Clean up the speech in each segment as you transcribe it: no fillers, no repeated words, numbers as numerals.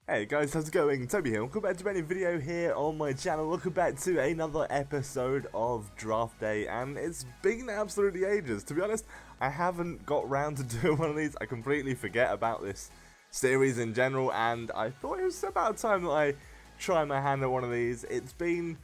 Hey guys, how's it going? Toby here. Welcome back to a new video here on my channel. Welcome back to another episode of Draft Day, and it's been absolutely ages. To be honest, I haven't got round to doing one of these. I completely forget about this series in general, and I thought it was about time that I try my hand at one of these. It's been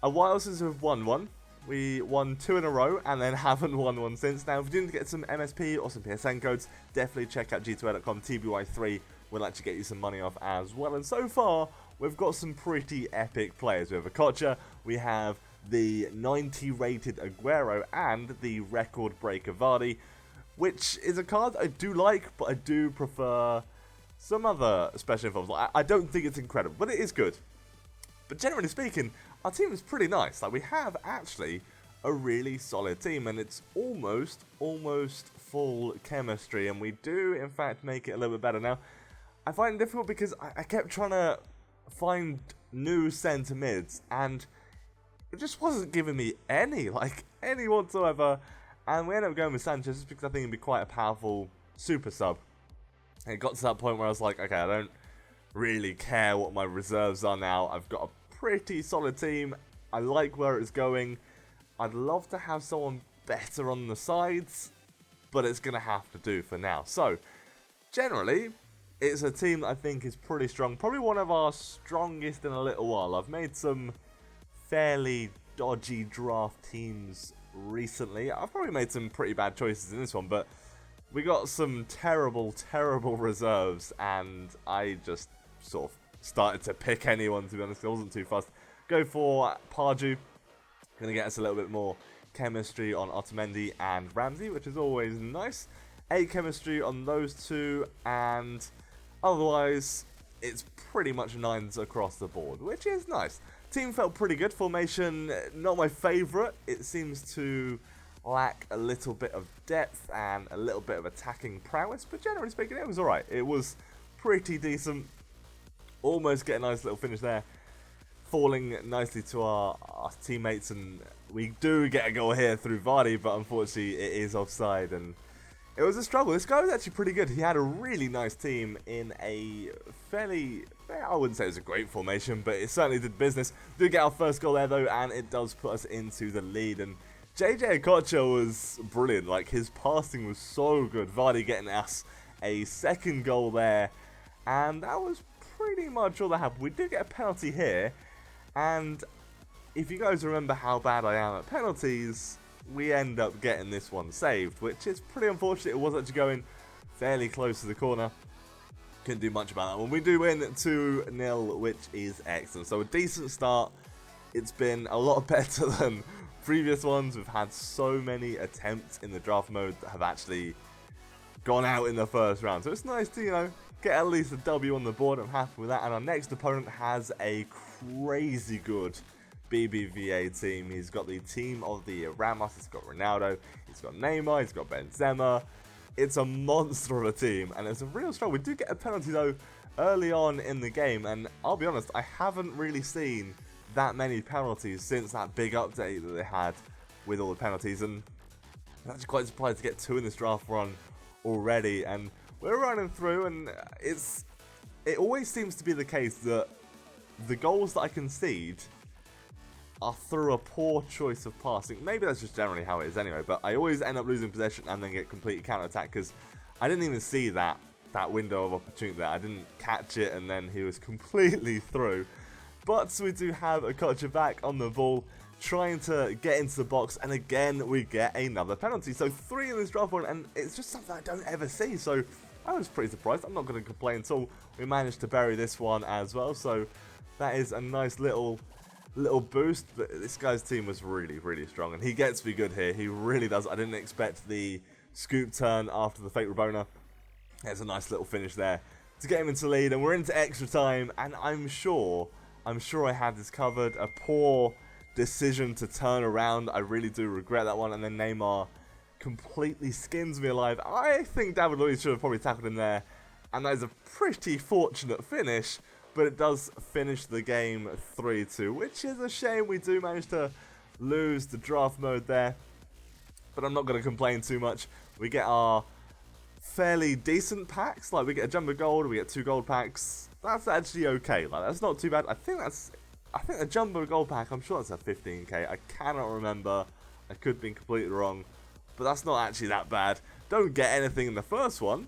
a while since we've won one. We won 2 in a row and then haven't won one since. Now, if you didn't get some MSP or some PSN codes, definitely check out g2a.com TBY3. We'll actually get you some money off as well. And so far, we've got some pretty epic players. We have OKOCHA, we have the 90 rated Aguero, and the record breaker Vardy, which is a card I do like, but I do prefer some other special informs. I don't think it's incredible, but it is good. But generally speaking, our team is pretty nice. Like, we have actually a really solid team, and it's almost full chemistry, and we do in fact make it a little bit better. Now, I find it difficult because I kept trying to find new centre mids, and it just wasn't giving me any whatsoever. And we ended up going with Sanchez just because I think it'd be quite a powerful super sub. And it got to that point where I was like, okay, I don't really care what my reserves are now. I've got a pretty solid team. I like where it's going. I'd love to have someone better on the sides, but it's going to have to do for now. So, generally, it's a team that I think is pretty strong. Probably one of our strongest in a little while. I've made some fairly dodgy draft teams recently. I've probably made some pretty bad choices in this one, but we got some terrible reserves, and I just sort of started to pick anyone, to be honest. I wasn't too fussed. Go for Pardew. Going to get us a little bit more chemistry on Otamendi and Ramsey, which is always nice. 8 chemistry on those two, and otherwise it's pretty much 9s across the board, which is nice. Team felt pretty good. Formation, not my favourite. It seems to lack a little bit of depth and a little bit of attacking prowess, but generally speaking, it was alright. It was pretty decent. Almost get a nice little finish there, falling nicely to our teammates, and we do get a goal here through Vardy, but unfortunately it is offside, and it was a struggle. This guy was actually pretty good. He had a really nice team in a fairly, I wouldn't say it was a great formation, but it certainly did business. We do get our first goal there though, and it does put us into the lead, and JJ Okocha was brilliant. Like, his passing was so good. Vardy getting us a second goal there, and that was pretty much all that happened. We did get a penalty here, and if you guys remember how bad I am at penalties, we end up getting this one saved, which is pretty unfortunate. It was actually going fairly close to the corner. Couldn't do much about that one. We do win 2-0, which is excellent. So a decent start. It's been a lot better than previous ones. We've had so many attempts in the draft mode that have actually gone out in the first round. So it's nice to, you know, get at least a W on the board. I'm happy with that. And our next opponent has a crazy good BBVA team. He's got the team of the year Ramos, he's got Ronaldo, he's got Neymar, he's got Benzema. It's a monster of a team, and it's a real struggle. We do get a penalty though early on in the game, and I'll be honest, I haven't really seen that many penalties since that big update that they had with all the penalties, and I'm actually quite surprised to get 2 in this draft run already. And we're running through, and it always seems to be the case that the goals that I concede are through a poor choice of passing. Maybe that's just generally how it is anyway, but I always end up losing possession and then get complete counter-attack, because I didn't even see that window of opportunity there. I didn't catch it, and then he was completely through. But we do have Okocha back on the ball, trying to get into the box, and again we get another penalty. So 3 in this draft one, and it's just something I don't ever see, so I was pretty surprised. I'm not going to complain at all. We managed to bury this one as well, so that is a nice little boost. But this guy's team was really strong, and he gets me good here. He really does. I didn't expect the scoop turn after the fake Rabona. There's a nice little finish there to get him into the lead, and we're into extra time, and I'm sure I had this covered. A poor decision to turn around. I really do regret that one, and then Neymar completely skins me alive. I think David Luiz should have probably tackled him there, and that is a pretty fortunate finish. But it does finish the game 3-2, which is a shame. We do manage to lose the draft mode there, but I'm not going to complain too much. We get our fairly decent packs. Like, we get a jumbo gold, we get 2 gold packs, that's actually okay. Like, that's not too bad. I think the Jumbo Gold Pack, I'm sure that's a 15k. I cannot remember. I could be completely wrong. But that's not actually that bad. Don't get anything in the first one.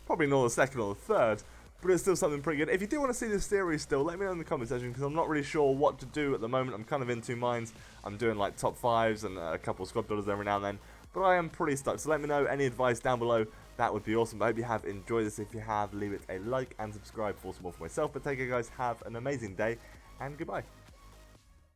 Probably not the second or the third. But it's still something pretty good. If you do want to see this series still, let me know in the comment section, because I'm not really sure what to do at the moment. I'm kind of in two minds. I'm doing like top 5s and a couple of squad builders every now and then. But I am pretty stuck. So let me know any advice down below. That would be awesome. I hope you have enjoyed this. If you have, leave it a like and subscribe for some more for myself. But take care, guys. Have an amazing day and goodbye.